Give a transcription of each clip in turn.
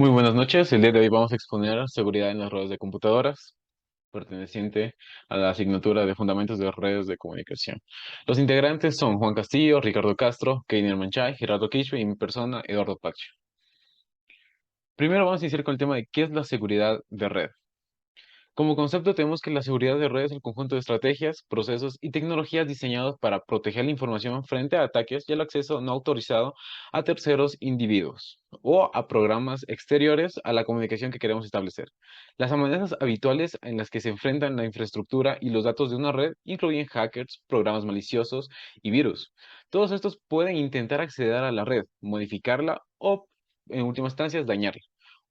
Muy buenas noches. El día de hoy vamos a exponer seguridad en las redes de computadoras, perteneciente a la asignatura de Fundamentos de Redes de Comunicación. Los integrantes son Juan Castillo, Ricardo Castro, Keiner Manchay, Gerardo Quispe y mi persona, Eduardo Pacho. Primero vamos a iniciar con el tema de qué es la seguridad de red. Como concepto tenemos que la seguridad de redes es el conjunto de estrategias, procesos y tecnologías diseñados para proteger la información frente a ataques y el acceso no autorizado a terceros individuos o a programas exteriores a la comunicación que queremos establecer. Las amenazas habituales en las que se enfrentan la infraestructura y los datos de una red incluyen hackers, programas maliciosos y virus. Todos estos pueden intentar acceder a la red, modificarla o, en últimas instancias, dañarla.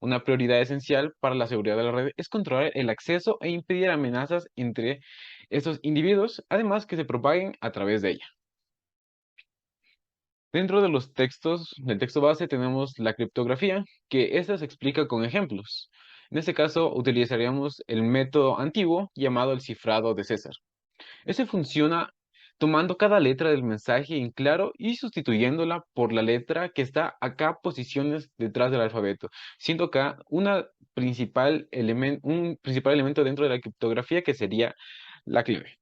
Una prioridad esencial para la seguridad de la red es controlar el acceso e impedir amenazas entre estos individuos, además que se propaguen a través de ella. Dentro de los textos, del texto base, tenemos la criptografía, que esta se explica con ejemplos. En este caso, utilizaríamos el método antiguo llamado el cifrado de César. Ese funciona tomando cada letra del mensaje en claro y sustituyéndola por la letra que está acá posiciones detrás del alfabeto, siendo acá un principal elemento dentro de la criptografía que sería la clave.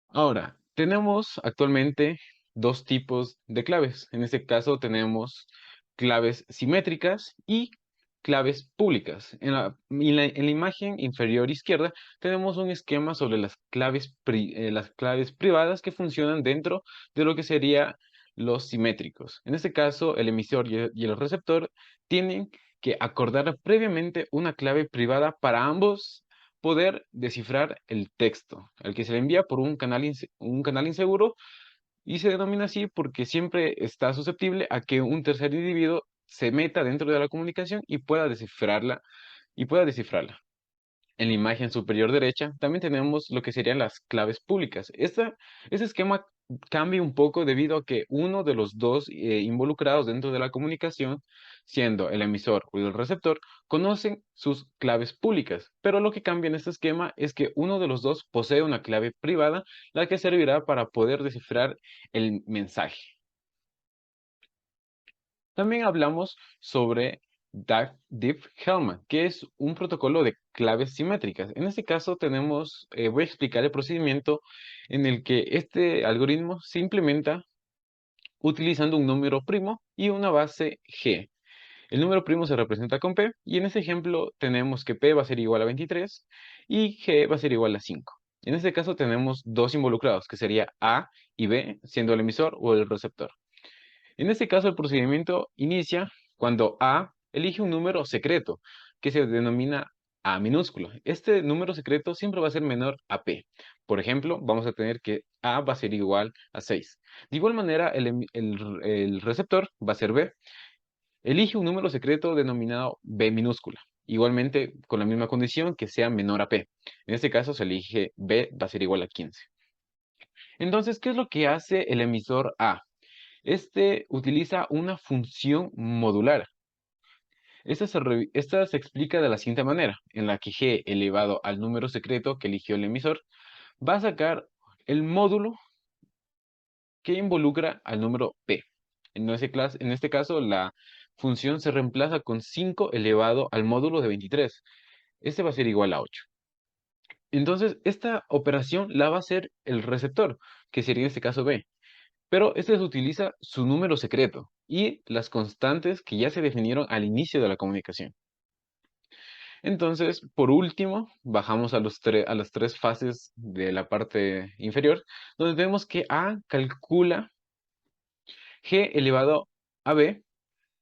Ahora, tenemos actualmente dos tipos de claves. En este caso tenemos claves simétricas y claves públicas. En la imagen inferior izquierda tenemos un esquema sobre las claves privadas que funcionan dentro de lo que sería los simétricos. En este caso, el emisor y el receptor tienen que acordar previamente una clave privada para ambos poder descifrar el texto, al que se le envía por un canal inseguro, y se denomina así porque siempre está susceptible a que un tercer individuo se meta dentro de la comunicación y pueda descifrarla. En la imagen superior derecha también tenemos lo que serían las claves públicas. Este esquema cambia un poco debido a que uno de los dos involucrados dentro de la comunicación, siendo el emisor o el receptor, conocen sus claves públicas. Pero lo que cambia en este esquema es que uno de los dos posee una clave privada, la que servirá para poder descifrar el mensaje. También hablamos sobre Diffie-Hellman, que es un protocolo de claves simétricas. En este caso voy a explicar el procedimiento en el que este algoritmo se implementa utilizando un número primo y una base G. El número primo se representa con P, y en este ejemplo tenemos que P va a ser igual a 23 y G va a ser igual a 5. En este caso tenemos dos involucrados, que sería A y B, siendo el emisor o el receptor. En este caso, el procedimiento inicia cuando A elige un número secreto, que se denomina A minúscula. Este número secreto siempre va a ser menor a P. Por ejemplo, vamos a tener que A va a ser igual a 6. De igual manera, el receptor va a ser B. Elige un número secreto denominado B minúscula. Igualmente, con la misma condición que sea menor a P. En este caso, se elige B va a ser igual a 15. Entonces, ¿qué es lo que hace el emisor A? Este utiliza una función modular. Esta se explica de la siguiente manera, en la que G elevado al número secreto que eligió el emisor va a sacar el módulo que involucra al número P. En este caso, la función se reemplaza con 5 elevado al módulo de 23. Este va a ser igual a 8. Entonces, esta operación la va a hacer el receptor, que sería en este caso B. Pero este se utiliza su número secreto y las constantes que ya se definieron al inicio de la comunicación. Entonces, por último, bajamos a las tres fases de la parte inferior, donde vemos que A calcula G elevado a B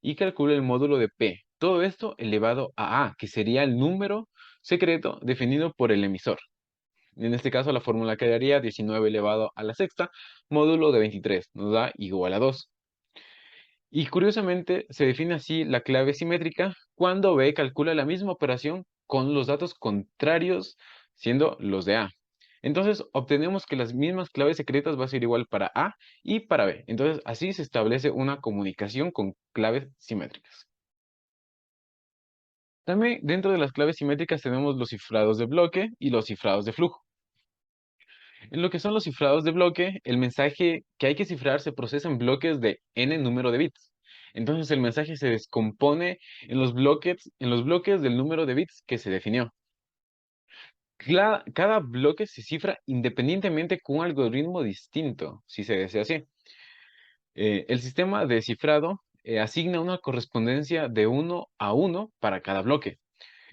y calcula el módulo de P. Todo esto elevado a, que sería el número secreto definido por el emisor. En este caso, la fórmula quedaría 19 elevado a la sexta, módulo de 23, nos da igual a 2. Y curiosamente, se define así la clave simétrica cuando B calcula la misma operación con los datos contrarios, siendo los de A. Entonces, obtenemos que las mismas claves secretas va a ser igual para A y para B. Entonces, así se establece una comunicación con claves simétricas. También dentro de las claves simétricas tenemos los cifrados de bloque y los cifrados de flujo. En lo que son los cifrados de bloque, el mensaje que hay que cifrar se procesa en bloques de n número de bits. Entonces el mensaje se descompone en los bloques del número de bits que se definió. Cada bloque se cifra independientemente con un algoritmo distinto, si se desea así. El sistema de cifrado asigna una correspondencia de 1 a 1 para cada bloque.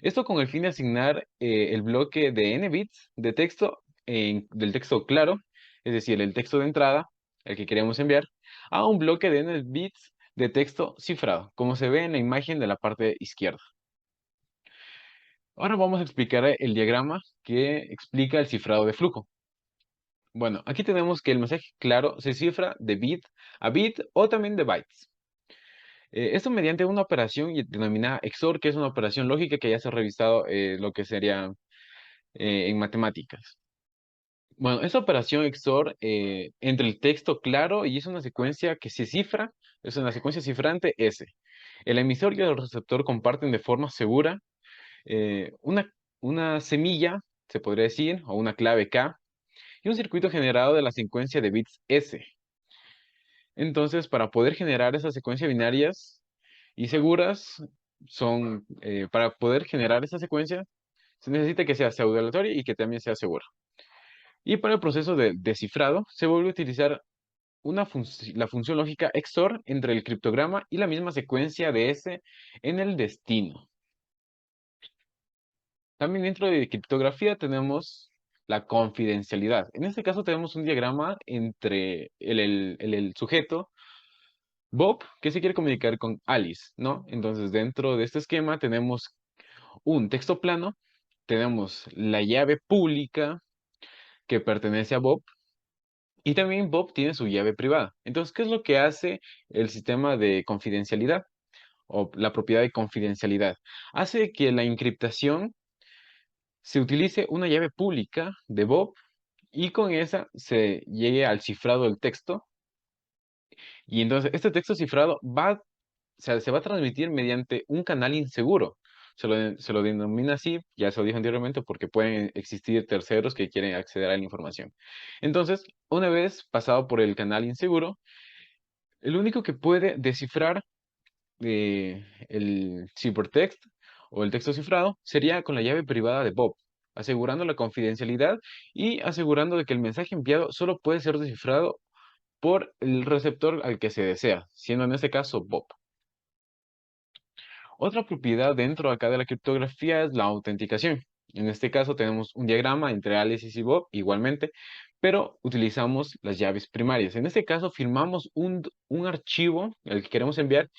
Esto con el fin de asignar el bloque de n bits de texto del texto claro, es decir, el texto de entrada, el que queremos enviar, a un bloque de n bits de texto cifrado, como se ve en la imagen de la parte izquierda. Ahora vamos a explicar el diagrama que explica el cifrado de flujo. Bueno, aquí tenemos que el mensaje claro se cifra de bit a bit o también de bytes. Esto mediante una operación denominada XOR, que es una operación lógica que ya se ha revisado lo que sería en matemáticas. Bueno, esta operación XOR entre el texto claro y es una secuencia que se cifra, es una secuencia cifrante S. El emisor y el receptor comparten de forma segura eh, una, una semilla, se podría decir, o una clave K, y un circuito generado de la secuencia de bits S. Entonces, para poder generar esas secuencias binarias y seguras, para poder generar esa secuencia, se necesita que sea pseudo aleatoria y que también sea segura. Y para el proceso de descifrado, se vuelve a utilizar la función lógica XOR entre el criptograma y la misma secuencia de S en el destino. También dentro de criptografía tenemos la confidencialidad. En este caso tenemos un diagrama entre el sujeto, Bob, que se quiere comunicar con Alice, ¿no? Entonces dentro de este esquema tenemos un texto plano, tenemos la llave pública que pertenece a Bob, y también Bob tiene su llave privada. Entonces, ¿qué es lo que hace el sistema de confidencialidad o la propiedad de confidencialidad? Hace que la encriptación se utilice una llave pública de Bob y con esa se llegue al cifrado del texto. Y entonces este texto cifrado se va a transmitir mediante un canal inseguro. Se lo denomina así, ya se lo dije anteriormente, porque pueden existir terceros que quieren acceder a la información. Entonces, una vez pasado por el canal inseguro, el único que puede descifrar el ciphertext o el texto cifrado sería con la llave privada de Bob, asegurando la confidencialidad y asegurando de que el mensaje enviado solo puede ser descifrado por el receptor al que se desea, siendo en este caso Bob. Otra propiedad dentro acá de la criptografía es la autenticación. En este caso tenemos un diagrama entre Alice y Bob igualmente, pero utilizamos las llaves primarias. En este caso firmamos un archivo, el que queremos enviar,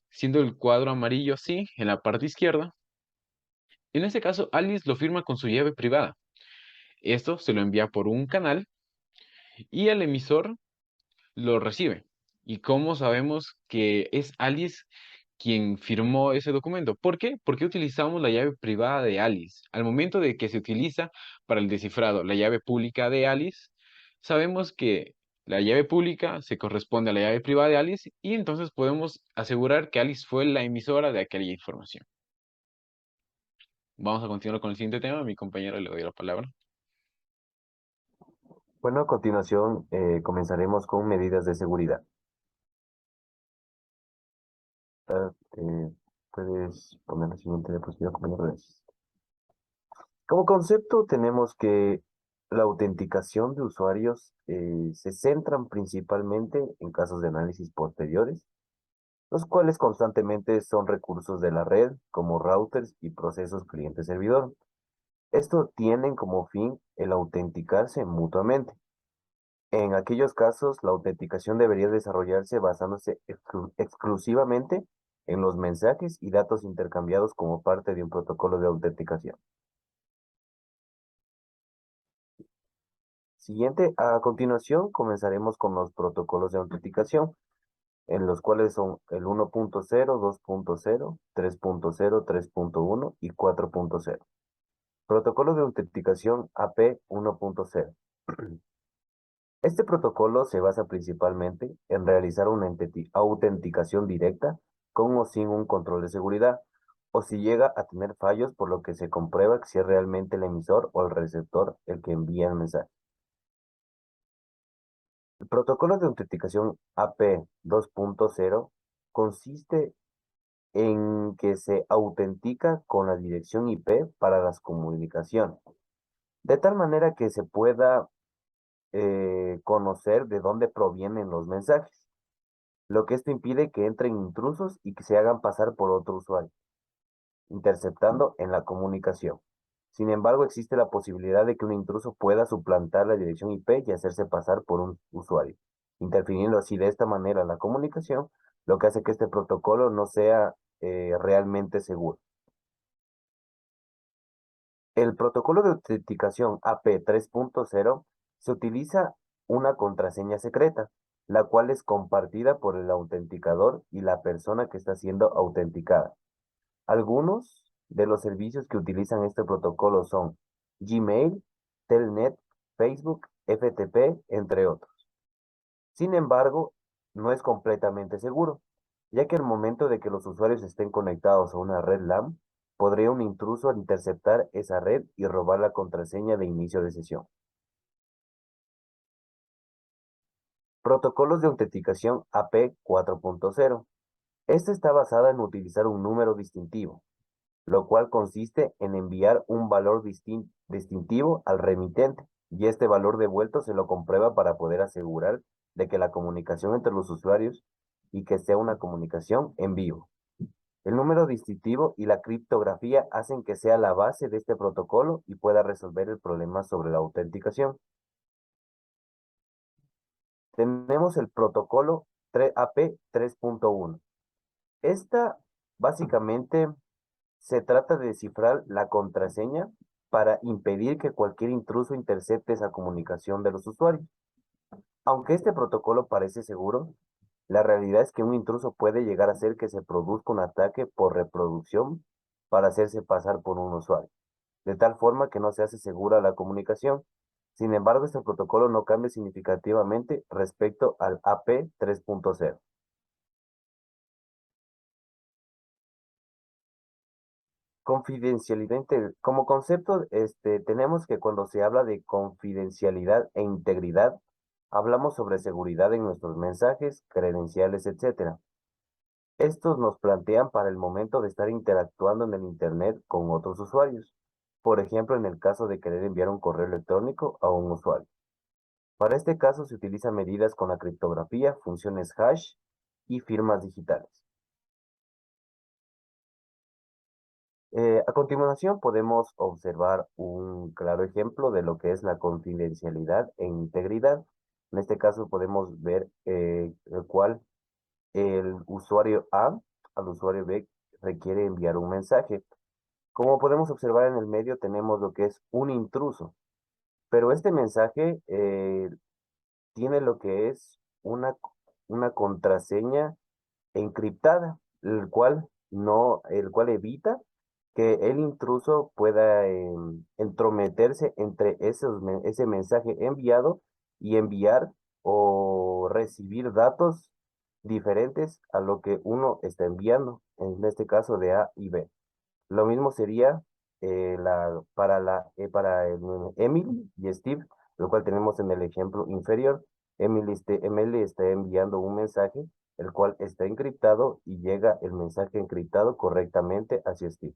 siendo el cuadro amarillo así, en la parte izquierda. En este caso, Alice lo firma con su llave privada. Esto se lo envía por un canal y el emisor lo recibe. ¿Y cómo sabemos que es Alice quien firmó ese documento? ¿Por qué? Porque utilizamos la llave privada de Alice. Al momento de que se utiliza para el descifrado la llave pública de Alice, sabemos que la llave pública se corresponde a la llave privada de Alice y entonces podemos asegurar que Alice fue la emisora de aquella información. Vamos a continuar con el siguiente tema. A mi compañero le doy la palabra. Bueno, a continuación comenzaremos con medidas de seguridad. Eh, puedes poner la siguiente diapositiva, compañero. Gracias. Como concepto tenemos que la autenticación de usuarios se centran principalmente en casos de análisis posteriores, los cuales constantemente son recursos de la red, como routers y procesos cliente-servidor. Esto tienen como fin el autenticarse mutuamente. En aquellos casos, la autenticación debería desarrollarse basándose exclusivamente en los mensajes y datos intercambiados como parte de un protocolo de autenticación. Siguiente, a continuación, comenzaremos con los protocolos de autenticación, en los cuales son el 1.0, 2.0, 3.0, 3.1 y 4.0. Protocolo de autenticación AP 1.0. Este protocolo se basa principalmente en realizar una autenticación directa con o sin un control de seguridad, o si llega a tener fallos, por lo que se comprueba si es realmente el emisor o el receptor el que envía el mensaje. El protocolo de autenticación AP 2.0 consiste en que se autentica con la dirección IP para las comunicaciones, de tal manera que se pueda conocer de dónde provienen los mensajes, lo que esto impide que entren intrusos y que se hagan pasar por otro usuario, interceptando en la comunicación. Sin embargo, existe la posibilidad de que un intruso pueda suplantar la dirección IP y hacerse pasar por un usuario, interfiriendo así de esta manera en la comunicación, lo que hace que este protocolo no sea realmente seguro. El protocolo de autenticación AP 3.0 se utiliza una contraseña secreta, la cual es compartida por el autenticador y la persona que está siendo autenticada. Algunos de los servicios que utilizan este protocolo son Gmail, Telnet, Facebook, FTP, entre otros. Sin embargo, no es completamente seguro, ya que al momento de que los usuarios estén conectados a una red LAN, podría un intruso interceptar esa red y robar la contraseña de inicio de sesión. Protocolos de autenticación AP 4.0. Esta está basada en utilizar un número distintivo, lo cual consiste en enviar un valor distintivo al remitente, y este valor devuelto se lo comprueba para poder asegurar de que la comunicación entre los usuarios y que sea una comunicación en vivo. El número distintivo y la criptografía hacen que sea la base de este protocolo y pueda resolver el problema sobre la autenticación. Tenemos el protocolo AP 3.1. Esta básicamente se trata de descifrar la contraseña para impedir que cualquier intruso intercepte esa comunicación de los usuarios. Aunque este protocolo parece seguro, la realidad es que un intruso puede llegar a hacer que se produzca un ataque por reproducción para hacerse pasar por un usuario, de tal forma que no se hace segura la comunicación. Sin embargo, este protocolo no cambia significativamente respecto al AP 3.0. Confidencialidad, como concepto, tenemos que cuando se habla de confidencialidad e integridad, hablamos sobre seguridad en nuestros mensajes, credenciales, etcétera. Estos nos plantean para el momento de estar interactuando en el Internet con otros usuarios. Por ejemplo, en el caso de querer enviar un correo electrónico a un usuario. Para este caso se utilizan medidas con la criptografía, funciones hash y firmas digitales. A continuación podemos observar un claro ejemplo de lo que es la confidencialidad e integridad. En este caso podemos ver el cual el usuario A al usuario B requiere enviar un mensaje. Como podemos observar en el medio tenemos lo que es un intruso, pero este mensaje tiene lo que es una contraseña encriptada, el cual evita que el intruso pueda entrometerse entre ese mensaje enviado y enviar o recibir datos diferentes a lo que uno está enviando, en este caso de A y B. Lo mismo sería para Emily y Steve, lo cual tenemos en el ejemplo inferior. Emily está enviando un mensaje, el cual está encriptado y llega el mensaje encriptado correctamente hacia Steve.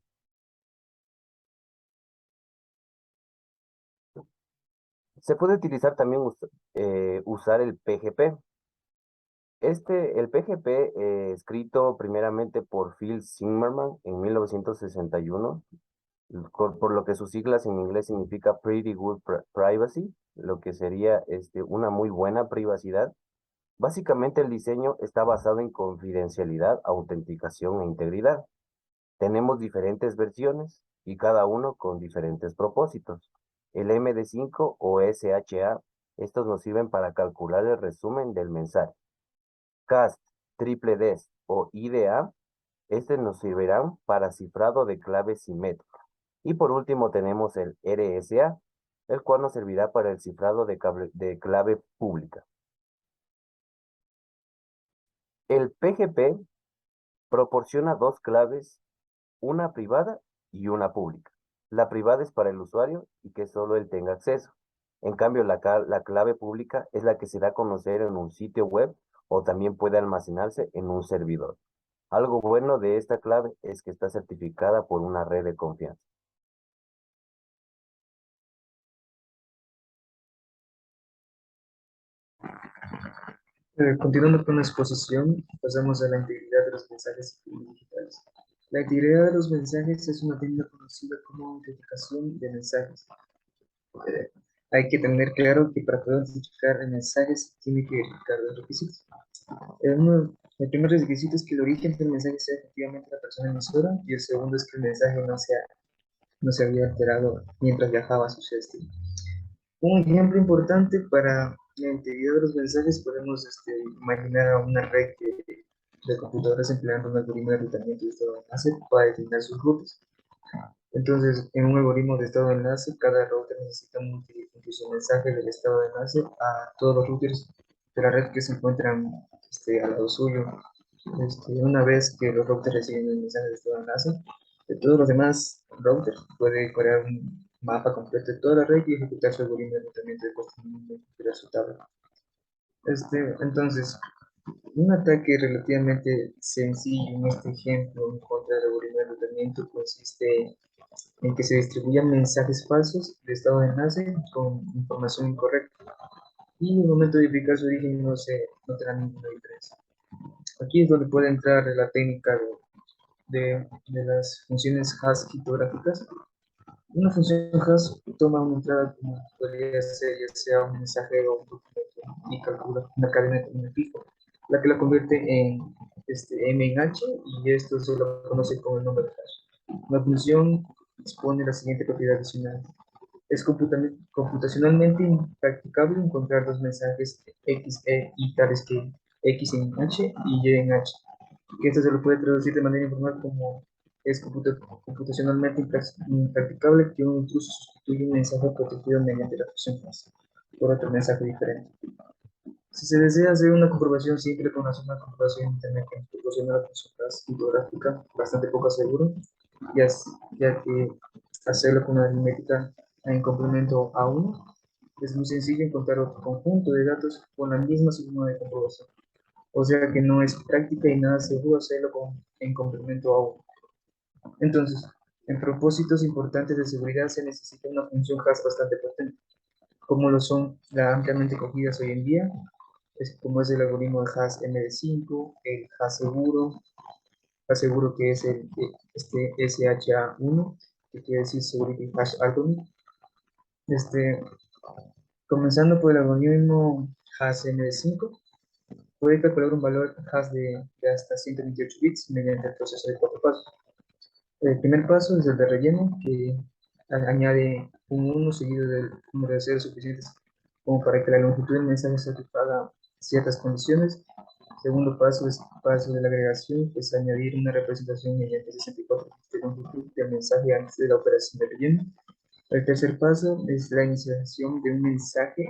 Se puede utilizar también usar el PGP. El PGP, escrito primeramente por Phil Zimmermann en 1961, por lo que sus siglas en inglés significa Pretty Good Privacy, lo que sería una muy buena privacidad. Básicamente el diseño está basado en confidencialidad, autenticación e integridad. Tenemos diferentes versiones y cada uno con diferentes propósitos. El MD5 o SHA, estos nos sirven para calcular el resumen del mensaje. CAST, triple DES o IDA, nos servirán para cifrado de clave simétrica. Y por último tenemos el RSA, el cual nos servirá para el cifrado de clave pública. El PGP proporciona dos claves, una privada y una pública. La privada es para el usuario y que solo él tenga acceso. En cambio, la clave pública es la que se da a conocer en un sitio web o también puede almacenarse en un servidor. Algo bueno de esta clave es que está certificada por una red de confianza. Continuando con la exposición, pasamos a la integridad de los mensajes digitales. La integridad de los mensajes es una técnica conocida como autenticación de mensajes. Eh, Hay que tener claro que para poder autenticar el mensaje se tiene que verificar los requisitos. El primer requisito es que el origen del mensaje sea efectivamente la persona emisora y el segundo es que el mensaje no se había alterado mientras viajaba a su destino. Un ejemplo importante para la integridad de los mensajes podemos imaginar a una red de computadoras empleando un algoritmo de enrutamiento de estado de enlace para determinar sus rutas. Entonces, en un algoritmo de estado de enlace, cada router necesita multiplicar su mensaje del estado de enlace a todos los routers de la red que se encuentran al lado suyo. Una vez que los routers reciben el mensaje de estado de enlace, de todos los demás routers puede crear un mapa completo de toda la red y ejecutar su algoritmo de enrutamiento de costo mínimo de su tabla. Entonces, un ataque relativamente sencillo en este ejemplo en contra del algoritmo de enrutamiento consiste en que se distribuyan mensajes falsos de estado de enlace con información incorrecta y en el momento de verificar su origen no tendrá ninguna diferencia. Aquí es donde puede entrar la técnica de las funciones hash criptográficas. Una función hash toma una entrada como podría ser ya sea un mensaje o un documento y calcula una cadena de tamaño fijo, la que la convierte en m en h y esto se lo conoce como el nombre de hash. La función dispone la siguiente propiedad adicional. Es computacionalmente impracticable encontrar dos mensajes X, E y tales que X en H y Y en H, que esto se lo puede traducir de manera informal como es computacionalmente impracticable que un intruso sustituya un mensaje protegido mediante la fusión fácil por otro mensaje diferente. Si se desea hacer una comprobación simple con una comprobación de Internet que nos proporciona la función criptográfica, bastante poco seguro, ya, ya que hacerlo con una aritmética en complemento a uno es muy sencillo encontrar otro conjunto de datos con la misma suma de comprobación. O sea que no es práctica y nada seguro hacerlo en complemento a uno. Entonces, en propósitos importantes de seguridad se necesita una función hash bastante potente, como lo son las ampliamente cogidas hoy en día, como es el algoritmo de hash MD5, el hash seguro que es el SHA-1, que quiere decir Security Hash Algorithm. Este, Comenzando por el algoritmo hash MD5, puede calcular un valor hash de hasta 128 bits mediante el proceso de cuatro pasos. El primer paso es el de relleno, que añade un 1 seguido del número de ceros suficientes como para que la longitud del mensaje satisfaga ciertas condiciones. El segundo paso es el paso de la agregación, que es añadir una representación mediante 64 bits de longitud del mensaje antes de la operación de relleno. El tercer paso es la inicialización de un mensaje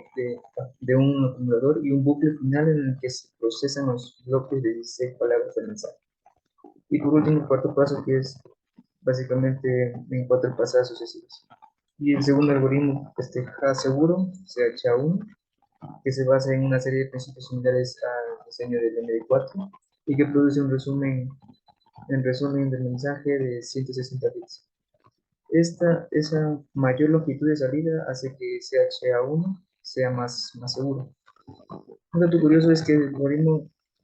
de un acumulador y un bucle final en el que se procesan los bloques de 16 palabras del mensaje. Y por último, el cuarto paso, que es básicamente en cuatro pasadas sucesivas. Y el segundo algoritmo, hash seguro, CH1, que se basa en una serie de principios similares al diseño del MD4 y que produce en resumen del mensaje de 160 bits. Esa mayor longitud de salida hace que CHA1 sea más seguro. Un dato curioso es que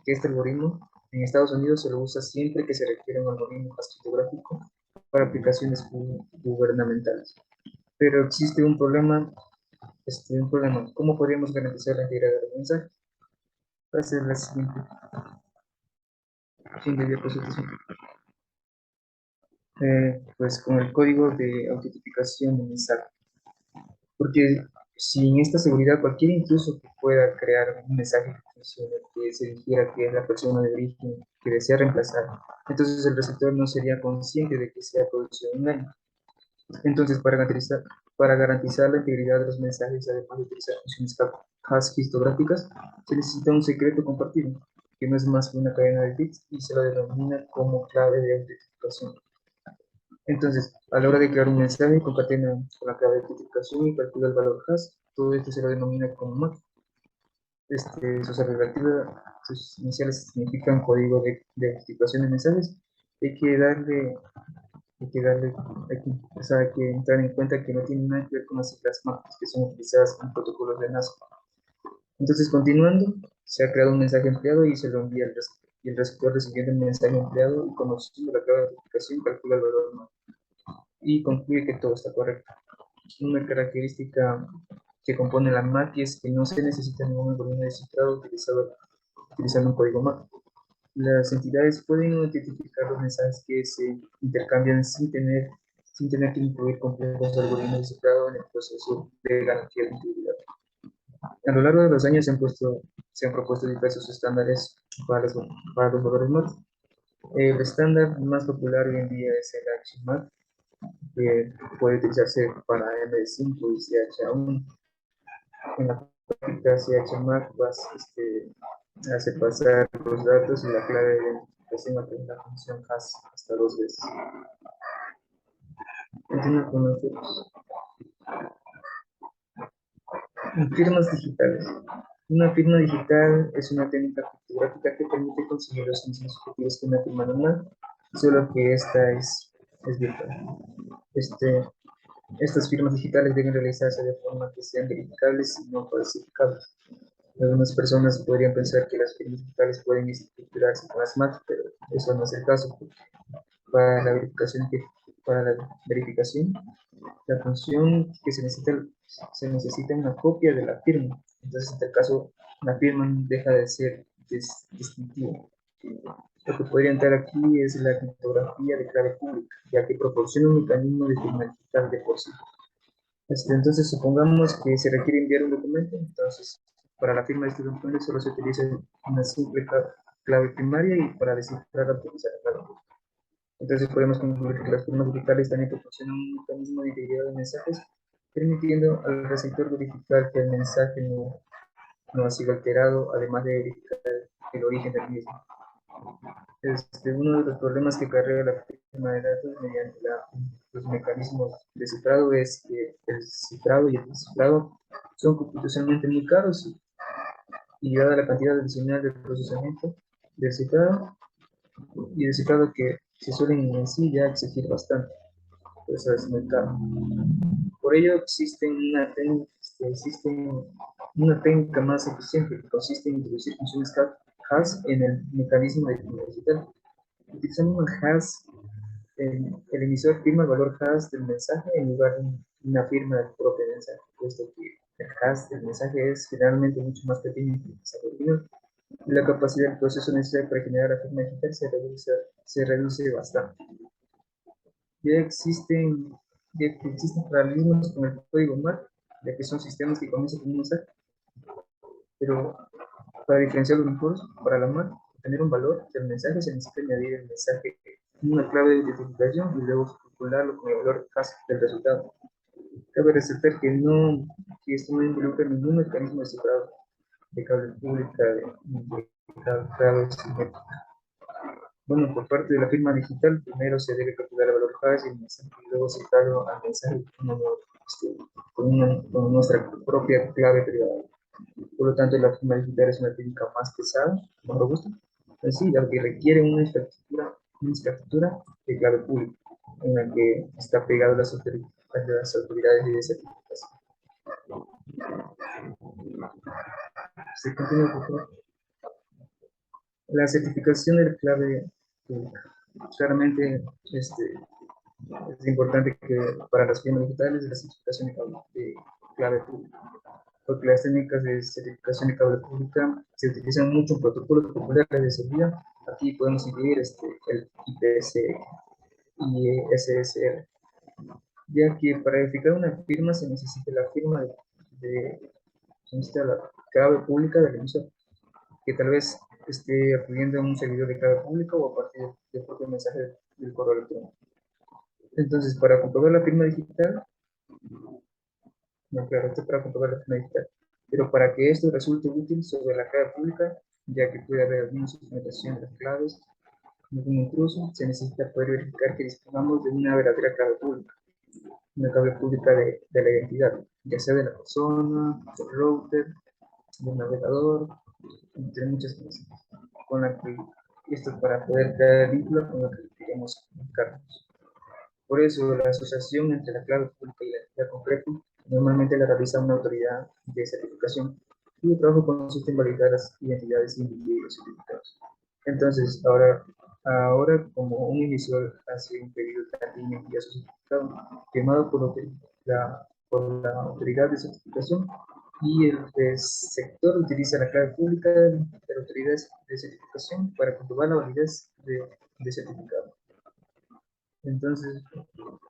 este algoritmo en Estados Unidos se lo usa siempre que se requiere un algoritmo criptográfico para aplicaciones gubernamentales. Pero existe un problema. ¿Cómo podríamos garantizar la integridad del mensaje? Va a ser la siguiente. Fin de diapositiva. Pues con el código de autentificación del mensaje. Porque sin esta seguridad, cualquier intruso que pueda crear un mensaje que funcione, que se dijera que es la persona de origen que desea reemplazar, entonces el receptor no sería consciente de que se ha producido un engaño. Entonces, para garantizar la integridad de los mensajes, además de utilizar funciones hash criptográficas, se necesita un secreto compartido, que no es más que una cadena de bits y se lo denomina como clave de autentificación. Entonces, a la hora de crear un mensaje, concatena con la clave de autentificación y calcula el valor hash. Todo esto se lo denomina como MAC. sus abreviaturas, sus iniciales significan código de autenticación de mensajes. Hay que darle, hay que darle, o sea, hay que entrar en cuenta que no tiene nada que ver con las siglas MAC que son utilizadas en protocolos de NASA. Entonces, continuando, se ha creado un mensaje empleado y se lo envía al receptor. Y el receptor recibiendo el mensaje empleado y conociendo la clave de autenticación calcula el valor MAC y concluye que todo está correcto. Una característica que compone la MAC es que no se necesita ningún algoritmo de cifrado utilizando un código MAC. Las entidades pueden identificar los mensajes que se intercambian sin tener que incluir complejos algoritmos de cifrado en el proceso de garantía de integridad. A lo largo de los años se han propuesto diversos estándares para los valores MAC. El estándar más popular hoy en día es el HMAC, que puede utilizarse para M5 y CH1. En la práctica, CHMAC hace pasar los datos y la clave de identificación a la función hash hasta 2 veces. Continúo con los otros. Firmas digitales. Una firma digital es una técnica criptográfica que permite conseguir los mismos objetivos que una firma normal, solo que esta es virtual. Estas firmas digitales deben realizarse de forma que sean verificables y no falsificables. Algunas personas podrían pensar que las firmas digitales pueden estructurarse con las MAC, pero eso no es el caso. Para la verificación, para la verificación, la función que se necesita una copia de la firma. Entonces, en este caso, la firma deja de ser distintiva. Lo que podría entrar aquí es la criptografía de clave pública, ya que proporciona un mecanismo de firma digital de por sí. Entonces, supongamos que se requiere enviar un documento, entonces, para la firma de este documento solo se utiliza una simple clave primaria y para descifrarla utilizar la clave. Entonces, podemos concluir que las firmas digitales también proporcionan un mecanismo de integridad de mensajes, permitiendo al receptor verificar que el mensaje no ha sido alterado, además de verificar el origen del mismo. Uno de los problemas que acarrea la firma de datos mediante los mecanismos de cifrado es que el cifrado y el descifrado son computacionalmente muy caros y dada la cantidad adicional de procesamiento del cifrado y descifrado que se suelen en sí ya exigir bastante, pues es muy caro. Por ello existe una técnica más eficiente que consiste en introducir funciones hash en el mecanismo de firma digital. Utilizando un hash, el emisor firma el valor hash del mensaje en lugar de una firma del propio mensaje, puesto que el hash del mensaje es generalmente mucho más pequeño que el mensaje original. La capacidad del proceso necesario para generar la firma digital se reduce bastante. Ya existen, ya existen paralelismos con el código MAC, ya que son sistemas que comienzan con un mensaje, pero para diferenciarlos mejor, para la MAC, tener un valor del mensaje se necesita añadir el mensaje en una clave de identificación y luego calcularlo con el valor hash del resultado. Cabe resaltar que esto no involucra ningún mecanismo de cifrado de cable pública de clave simétrica. Bueno, por parte de la firma digital, primero se debe calcular el valor hash y luego cifrarlo al mensaje con nuestra propia clave privada. Por lo tanto, la firma digital es una técnica más pesada, más robusta, así, la que requiere una infraestructura de clave pública, en la que está pegado a las autoridades de certificación. Se continúa, por favor. La certificación de la clave pública. Claramente, es importante que para las firmas digitales la certificación de clave pública, porque las técnicas de certificación de clave pública se utilizan mucho en protocolos populares de seguridad. Aquí podemos incluir el IPC y SSR, ya que para verificar una firma se necesita la firma se necesita la clave pública del emisor, que tal vez esté acudiendo a un servidor de clave pública o a partir del propio mensaje del correo electrónico. Entonces, para comprobar la firma digital, no, claro, esto es para comprobar la firma digital, pero para que esto resulte útil sobre la clave pública, ya que puede haber alguna suplementación de las claves, algún intruso, se necesita poder verificar que dispongamos de una verdadera clave pública, una clave pública de la identidad, ya sea de la persona, del router, del navegador, entre muchas cosas, con la que esto para poder crear el vínculo con lo que queremos comunicarnos. Por eso, la asociación entre la clave pública y la entidad concreta normalmente la realiza una autoridad de certificación y el trabajo consiste en validar las identidades individuales certificados. Entonces, ahora como un emisor hace un pedido de identidad su certificado firmado por la autoridad de certificación y el sector utiliza la clave pública de la autoridad de certificación para comprobar la validez de certificado. Entonces,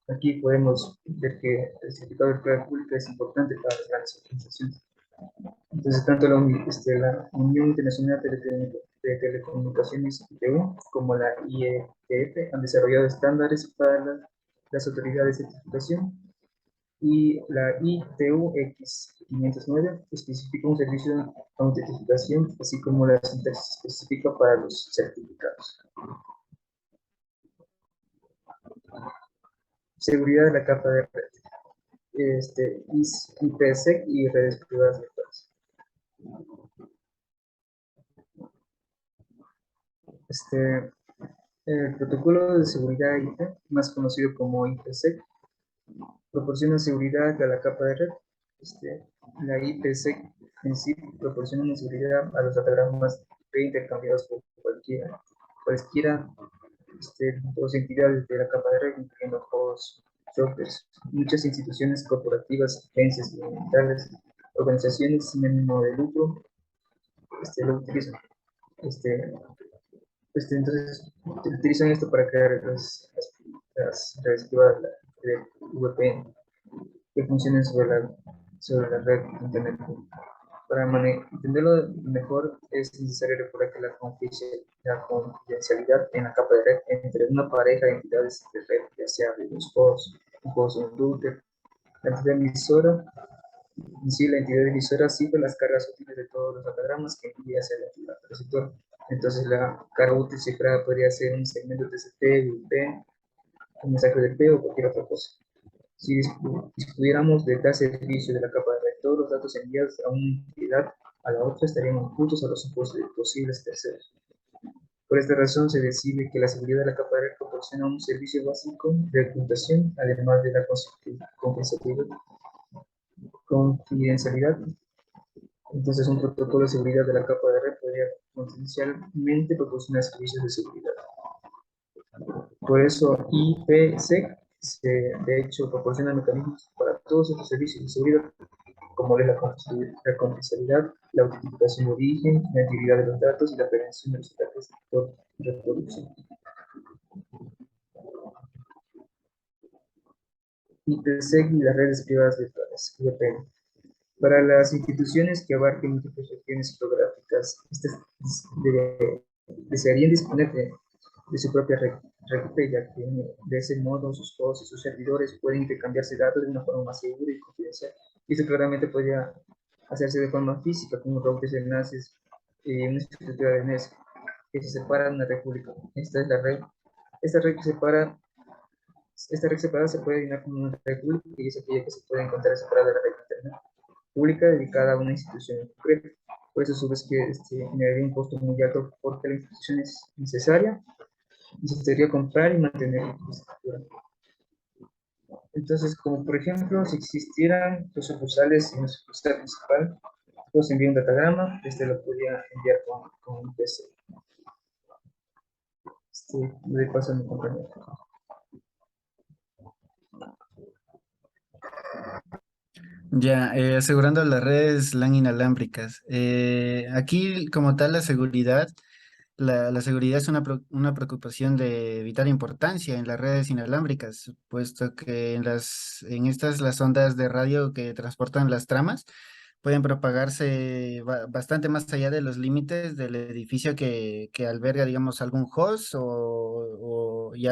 aquí podemos ver que el certificado de clave pública es importante para las grandes organizaciones. Entonces, tanto la Unión Internacional de Telecomunicaciones, ITU, como la IETF han desarrollado estándares para las autoridades de certificación y la ITU X509 especifica un servicio de autentificación, así como la sintaxis específica para los certificados. Seguridad de la capa de red. IPsec y redes privadas virtuales. El protocolo de seguridad IP, más conocido como IPsec, proporciona seguridad a la capa de red. La IPsec en sí proporciona una seguridad a los datagramas intercambiados por cualquiera dos entidades de la capa de red, incluyendo hosts, softwares. Muchas instituciones corporativas, agencias gubernamentales, organizaciones sin ánimo de lucro lo utilizan. Entonces, utilizan esto para crear las redes privadas de VPN que funcionen sobre la red Internet. Para entenderlo mejor, es necesario recordar que la confidencialidad en la capa de red entre una pareja de entidades de red, ya sea de los hosts, un host o un router, la entidad emisora, en sí, la entidad emisora cifra las cargas útiles de todos los datagramas que envía hacia la entidad receptora. Entonces, la carga útil cifrada podría ser un segmento TCP, UP, un mensaje de P o cualquier otra cosa. Si dispudiéramos de dar servicio de la capa de red, todos los datos enviados a una entidad a la otra estarían ocultos a los ojos de posibles terceros. Por esta razón se decide que la seguridad de la capa de red proporciona un servicio básico de ocultación, además de la confidencialidad. Entonces, un protocolo de seguridad de la capa de red podría potencialmente proporcionar servicios de seguridad. Por eso, IPsec de hecho proporciona mecanismos para todos estos servicios de seguridad, como es la confidencialidad, la autentificación de origen, la integridad de los datos y la prevención de los ataques por reproducción. IPsec y las redes privadas virtuales, VPN. Para las instituciones que abarquen múltiples regiones geográficas, estas desearían disponer de su propia red, ya que de ese modo sus hosts y sus servidores pueden intercambiarse datos de una forma más segura y confidencial. Y esto claramente podría hacerse de forma física, como routers de enlaces, una estructura de NES que se separa de una red pública. Esta es la red. Esta red separada se puede denominar como una red pública y es aquella que se puede encontrar separada de la red internet pública dedicada a una institución en concreto. Por eso, a su vez, que generaría un costo muy alto porque la institución es necesaria, necesitaría comprar y mantener la infraestructura. Entonces, como por ejemplo, si existieran dos sucursales y una sucursal principal, pues envía un datagrama, lo podría enviar con un PC. Le paso a mi compañero. Ya, asegurando las redes LAN inalámbricas. Aquí, como tal, la seguridad es una preocupación de vital importancia en las redes inalámbricas, puesto que las ondas de radio que transportan las tramas pueden propagarse bastante más allá de los límites del edificio que alberga, digamos, algún host y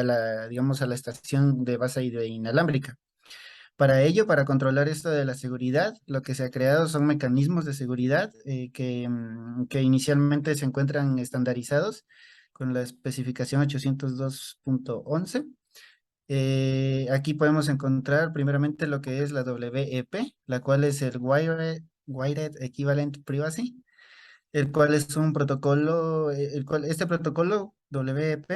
digamos, a la estación de base inalámbrica. Para ello, para controlar esto de la seguridad, lo que se ha creado son mecanismos de seguridad que inicialmente se encuentran estandarizados con la especificación 802.11. Aquí podemos encontrar primeramente lo que es la WEP, la cual es el Wired Wired Equivalent Privacy, el cual es un protocolo, este protocolo WEP,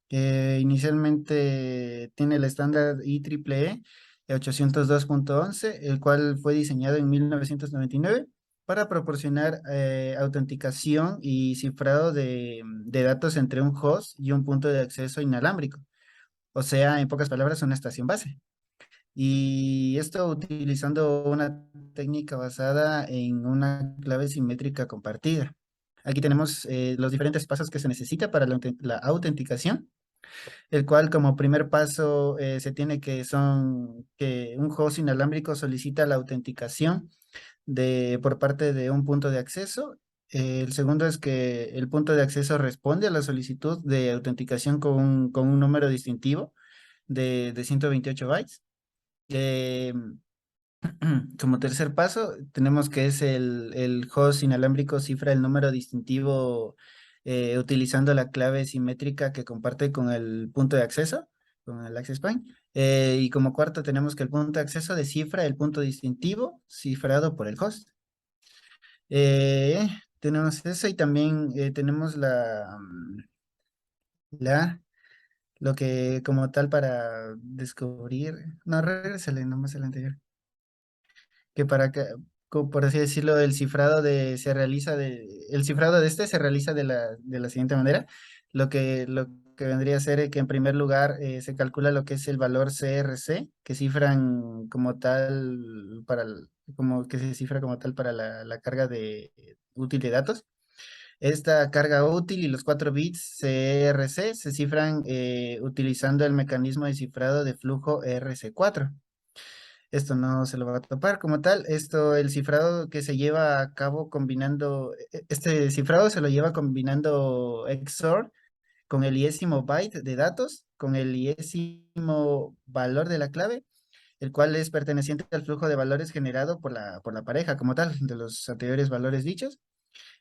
que inicialmente tiene el estándar IEEE 802.11, el cual fue diseñado en 1999 para proporcionar autenticación y cifrado de datos entre un host y un punto de acceso inalámbrico. O sea, en pocas palabras, una estación base. Y esto utilizando una técnica basada en una clave simétrica compartida. Aquí tenemos los diferentes pasos que se necesita para la autenticación, el cual como primer paso se tiene que un host inalámbrico solicita la autenticación por parte de un punto de acceso. El segundo es que el punto de acceso responde a la solicitud de autenticación con un número distintivo de 128 bytes. Eh, Como tercer paso, tenemos que es el host inalámbrico cifra el número distintivo utilizando la clave simétrica que comparte con el punto de acceso, con el access point. Y como cuarto, tenemos que el punto de acceso descifra el punto distintivo cifrado por el host. Eh, Tenemos eso y también tenemos la, lo que como tal para descubrir, no, regrésale nomás el anterior. Que para que, por así decirlo, el cifrado de este se realiza de la siguiente manera. Lo que vendría a ser que en primer lugar se calcula lo que es el valor CRC, que cifran como tal como que se cifra como tal para la carga útil de datos. Esta carga útil y los 4 bits CRC se cifran utilizando el mecanismo de cifrado de flujo RC4. Esto no se lo va a topar como tal. El cifrado que se lleva a cabo combinando, este cifrado se lo lleva combinando XOR con el iésimo byte de datos, con el iésimo valor de la clave, el cual es perteneciente al flujo de valores generado por la pareja como tal, de los anteriores valores dichos,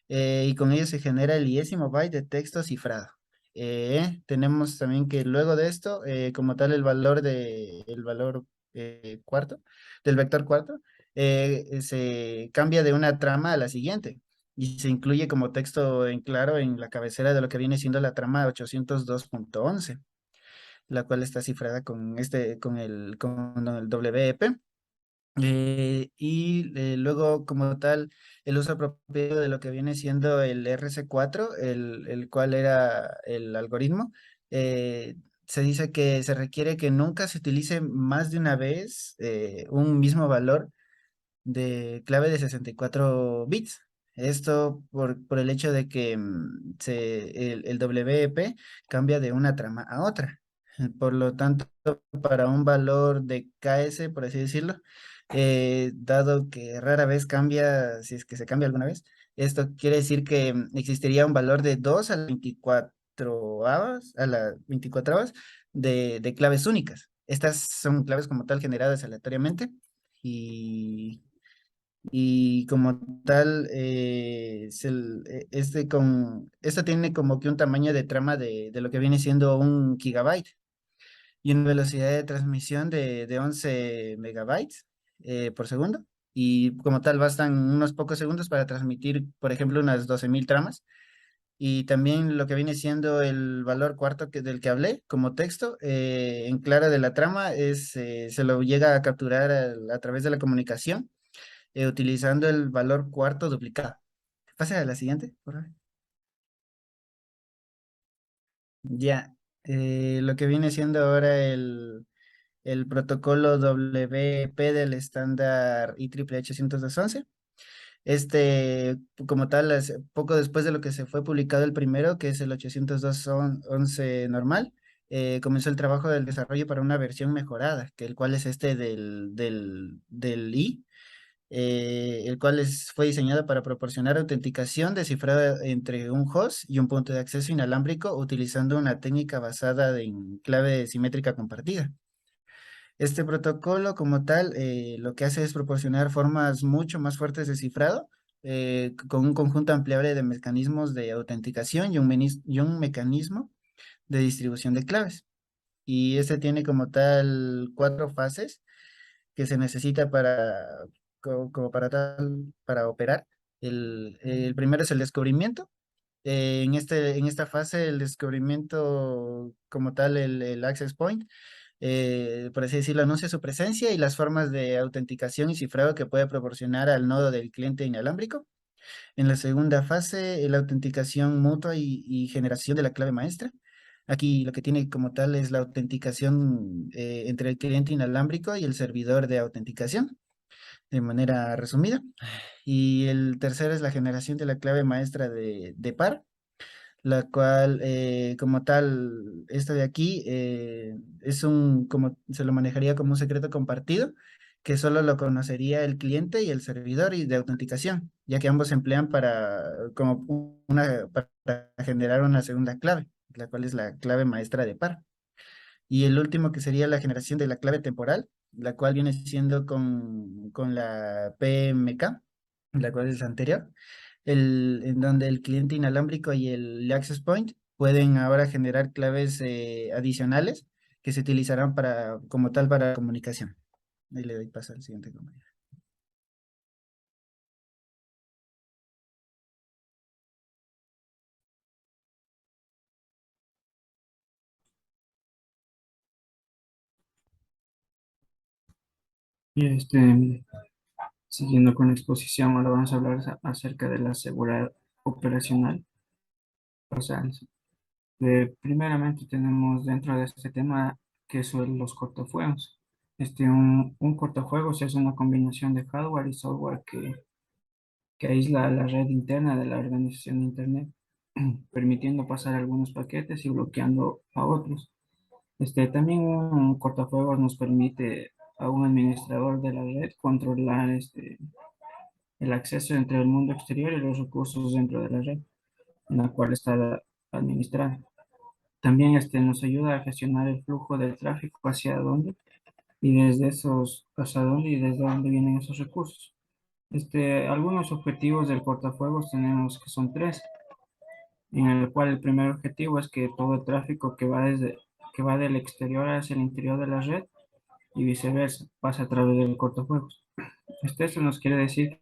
y con ello se genera el iésimo byte de texto cifrado. Tenemos también que luego de esto, como tal, el valor cuarto, del vector cuarto, se cambia de una trama a la siguiente y se incluye como texto en claro en la cabecera de lo que viene siendo la trama 802.11, la cual está cifrada con el WEP. Luego, como tal, el uso apropiado de lo que viene siendo el RC4, el cual era el algoritmo, se dice que se requiere que nunca se utilice más de una vez un mismo valor de clave de 64 bits. Esto por el hecho de que el WEP cambia de una trama a otra. Por lo tanto, para un valor de KS, por así decirlo, dado que rara vez cambia, si es que se cambia alguna vez, esto quiere decir que existiría un valor de 2 a las 24 de claves únicas. Estas son claves como tal generadas aleatoriamente y y como tal, esto tiene como que un tamaño de trama de lo que viene siendo 1 gigabyte y una velocidad de transmisión de 11 megabytes por segundo. Y como tal, bastan unos pocos segundos para transmitir, por ejemplo, unas 12.000 tramas. Y también lo que viene siendo el valor cuarto del que hablé como texto en claro de la trama se lo llega a capturar a través de la comunicación utilizando el valor cuarto duplicado. Pase a la siguiente, por favor. Ya, lo que viene siendo ahora el protocolo WP del estándar IEEE 802.11. Como tal, poco después de lo que se fue publicado el primero, que es el 802.11 normal, comenzó el trabajo del desarrollo para una versión mejorada, que el cual es del I, el cual fue diseñado para proporcionar autenticación descifrada entre un host y un punto de acceso inalámbrico utilizando una técnica basada en clave simétrica compartida. Este protocolo como tal lo que hace es proporcionar formas mucho más fuertes de cifrado con un conjunto ampliable de mecanismos de autenticación y un mecanismo de distribución de claves. Y este tiene como tal 4 fases que se necesita como para operar. El primero es el descubrimiento. En esta fase, el descubrimiento como tal, el access point, por así decirlo, anuncia su presencia y las formas de autenticación y cifrado que puede proporcionar al nodo del cliente inalámbrico. En la segunda fase, la autenticación mutua y generación de la clave maestra. Aquí lo que tiene como tal es la autenticación entre el cliente inalámbrico y el servidor de autenticación, de manera resumida. Y el tercero es la generación de la clave maestra de par, la cual, como tal, esta de aquí es como se lo manejaría como un secreto compartido, que solo lo conocería el cliente y el servidor y de autenticación, ya que ambos se emplean para generar una segunda clave, la cual es la clave maestra de par. Y el último que sería la generación de la clave temporal, la cual viene siendo con la PMK, la cual es la anterior, en donde el cliente inalámbrico y el access point pueden ahora generar claves adicionales que se utilizarán como tal para comunicación. Ahí le doy paso al siguiente compañero. Y siguiendo con la exposición, ahora vamos a hablar acerca de la seguridad operacional. O sea, primeramente tenemos dentro de este tema que son los cortafuegos. Un cortafuegos es una combinación de hardware y software que aísla la red interna de la organización de Internet, permitiendo pasar algunos paquetes y bloqueando a otros. También un cortafuegos nos permite a un administrador de la red controlar el acceso entre el mundo exterior y los recursos dentro de la red en la cual está administrada. También nos ayuda a gestionar el flujo del tráfico hacia dónde y hacia dónde y desde dónde vienen esos recursos. Algunos objetivos del cortafuegos tenemos que son tres, en el cual el primer objetivo es que todo el tráfico que va del exterior hacia el interior de la red y viceversa, pasa a través del cortafuegos. Eso nos quiere decir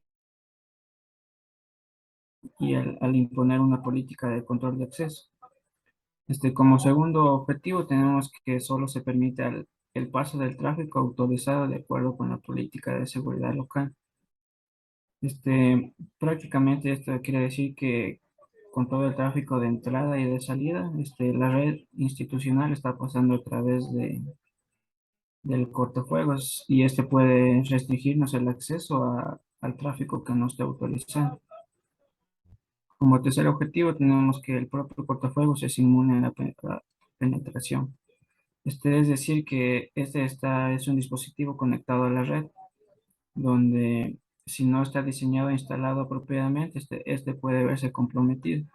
y al imponer una política de control de acceso. Como segundo objetivo tenemos que solo se permite el paso del tráfico autorizado de acuerdo con la política de seguridad local. Prácticamente esto quiere decir que con todo el tráfico de entrada y de salida, la red institucional está pasando a través del cortafuegos y puede restringirnos el acceso al tráfico que no esté autorizado. Como tercer objetivo tenemos que el propio cortafuegos es inmune a la penetración. Es decir, que es un dispositivo conectado a la red, donde si no está diseñado e instalado apropiadamente, puede verse comprometido.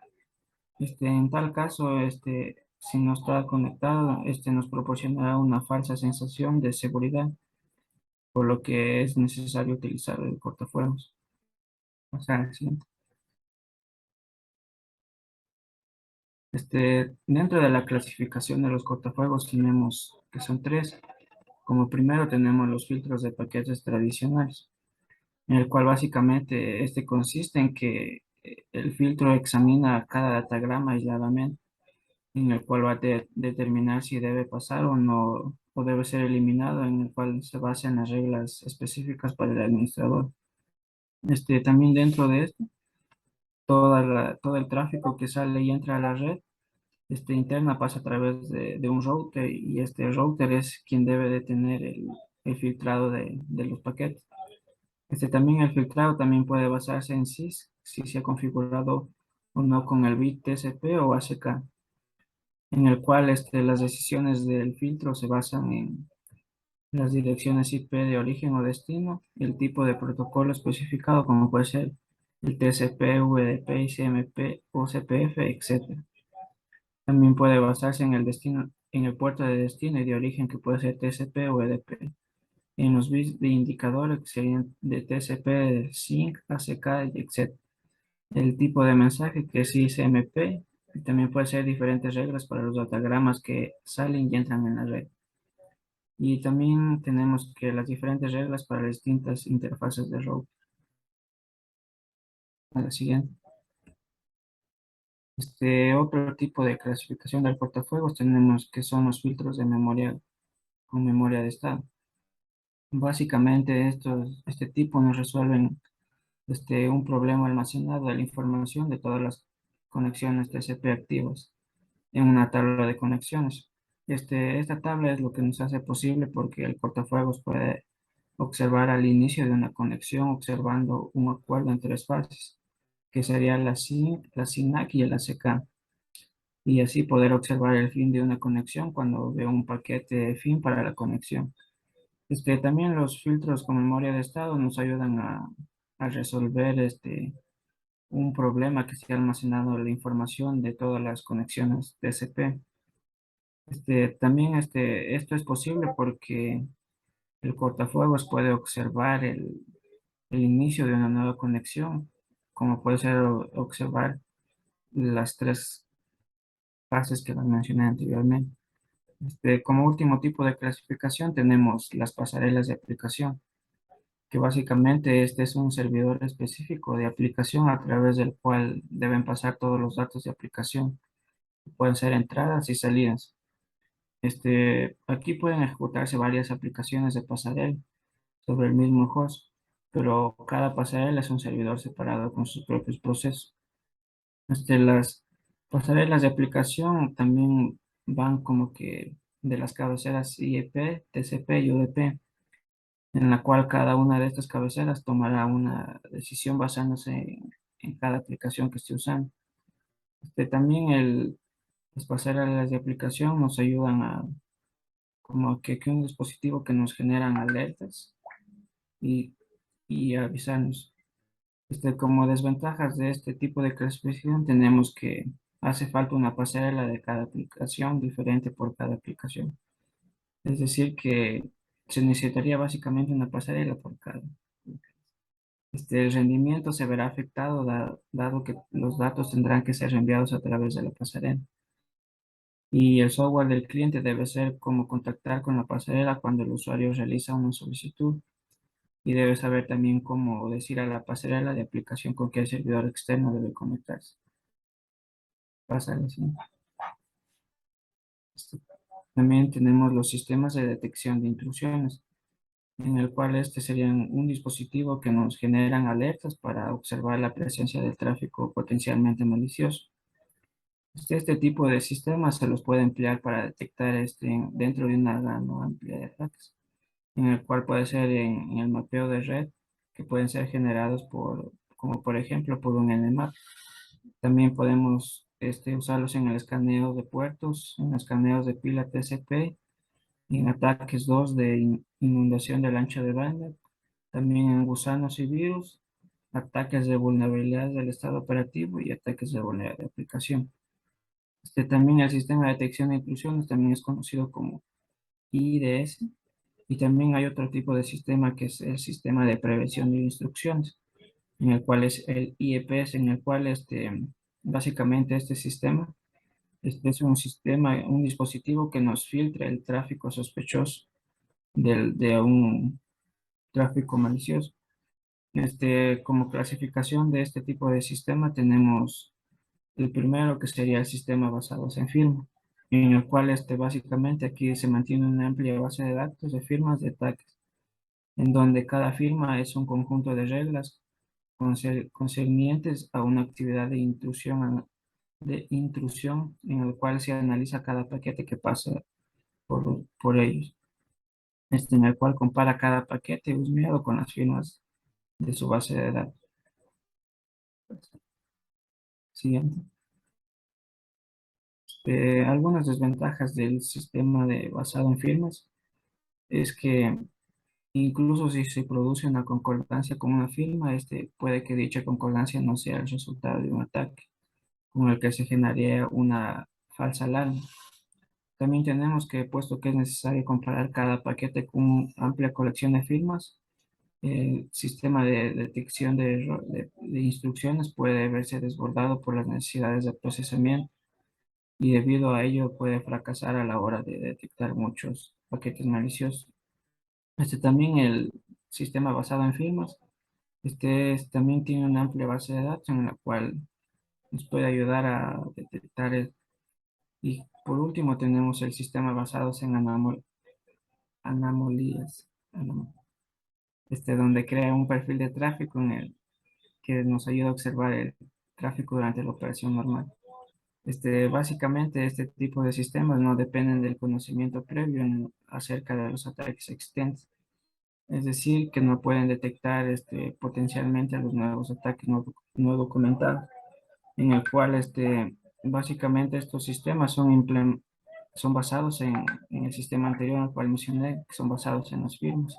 En tal caso, si no está conectado, nos proporcionará una falsa sensación de seguridad, por lo que es necesario utilizar el cortafuegos. O sea, el siguiente. Dentro de la clasificación de los cortafuegos tenemos que son tres. Como primero tenemos los filtros de paquetes tradicionales, en el cual básicamente consiste en que el filtro examina cada datagrama aisladamente, en el cual va a determinar si debe pasar o no, o debe ser eliminado, en el cual se basa en las reglas específicas para el administrador. También dentro de esto, todo el tráfico que sale y entra a la red interna pasa a través de un router y este router es quien debe de tener el filtrado de los paquetes. También el filtrado también puede basarse en si se ha configurado o no con el bit TCP o ACK, en el cual las decisiones del filtro se basan en las direcciones IP de origen o destino, el tipo de protocolo especificado como puede ser el TCP, VDP, ICMP, OCPF, etc. También puede basarse en el destino, en el puerto de destino y de origen que puede ser TCP o VDP, en los bits de indicadores que serían de TCP, SYNC, ACK, etc. El tipo de mensaje que es ICMP y también puede ser diferentes reglas para los datagramas que salen y entran en la red. Y también tenemos que las diferentes reglas para las distintas interfaces de routing. A la siguiente. Otro tipo de clasificación del cortafuegos tenemos que son los filtros de memoria con memoria de estado. Básicamente este tipo nos resuelven un problema almacenado de la información de todas las conexiones TCP activas en una tabla de conexiones. Esta tabla es lo que nos hace posible porque el cortafuegos puede observar al inicio de una conexión observando un acuerdo en tres fases, que sería la SYNAC y el ACK, y así poder observar el fin de una conexión cuando veo un paquete fin para la conexión. También los filtros con memoria de estado nos ayudan a resolver un problema que esté almacenado la información de todas las conexiones TCP. También esto es posible porque el cortafuegos puede observar el inicio de una nueva conexión, como puede ser observar las tres fases que las mencioné anteriormente. Como último tipo de clasificación tenemos las pasarelas de aplicación, que básicamente este es un servidor específico de aplicación a través del cual deben pasar todos los datos de aplicación. Pueden ser entradas y salidas. Aquí pueden ejecutarse varias aplicaciones de pasarela sobre el mismo host, pero cada pasarela es un servidor separado con sus propios procesos. Las pasarelas de aplicación también van como que de las cabeceras IP, TCP y UDP, en la cual cada una de estas cabeceras tomará una decisión basándose en cada aplicación que esté usando. También las pasarelas de aplicación nos ayudan a como que un dispositivo que nos generan alertas y, y avisarnos. Como desventajas de este tipo de clasificación tenemos que hace falta una pasarela de cada aplicación diferente por cada aplicación. Es decir, que se necesitaría básicamente una pasarela por cada. El rendimiento se verá afectado dado que los datos tendrán que ser enviados a través de la pasarela. Y el software del cliente debe ser como contactar con la pasarela cuando el usuario realiza una solicitud. Y debe saber también cómo decir a la pasarela de aplicación con qué servidor externo debe conectarse. Pasarela, sí. También tenemos los sistemas de detección de intrusiones, en el cual serían un dispositivo que nos generan alertas para observar la presencia del tráfico potencialmente malicioso. Este tipo de sistemas se los puede emplear para detectar dentro de una gama amplia de ataques, en el cual puede ser en el mapeo de red, que pueden ser generados como por ejemplo, por un Nmap. También podemos usarlos en el escaneo de puertos, en escaneos de pila TCP, en ataques 2 de inundación del ancho de banda, también en gusanos y virus, ataques de vulnerabilidad del estado operativo y ataques de vulnerabilidad de aplicación. También el sistema de detección de intrusiones también es conocido como IDS, y también hay otro tipo de sistema que es el sistema de prevención de instrucciones, en el cual es el IEPS, en el cual básicamente este sistema es un sistema, un dispositivo que nos filtra el tráfico sospechoso de un tráfico malicioso. Como clasificación de este tipo de sistema tenemos el primero, que sería el sistema basado en firma, en el cual básicamente aquí se mantiene una amplia base de datos de firmas de ataques, en donde cada firma es un conjunto de reglas concernientes a una actividad de intrusión en el cual se analiza cada paquete que pasa por ellos, en el cual compara cada paquete husmeado con las firmas de su base de datos. Siguiente. Algunas desventajas del sistema basado en firmas es que incluso si se produce una concordancia con una firma, puede que dicha concordancia no sea el resultado de un ataque con el que se generaría una falsa alarma. También tenemos que, puesto que es necesario comparar cada paquete con una amplia colección de firmas, el sistema de detección de instrucciones puede verse desbordado por las necesidades de procesamiento, y debido a ello puede fracasar a la hora de detectar muchos paquetes maliciosos. También el sistema basado en firmas, también tiene una amplia base de datos en la cual nos puede ayudar a detectar. Y por último tenemos el sistema basado en anomalías, donde crea un perfil de tráfico en el que nos ayuda a observar el tráfico durante la operación normal. Básicamente, este tipo de sistemas no dependen del conocimiento previo acerca de los ataques existentes. Es decir, que no pueden detectar potencialmente los nuevos ataques no documentados, en el cual básicamente estos sistemas son basados en el sistema anterior al cual mencioné, que son basados en las firmas,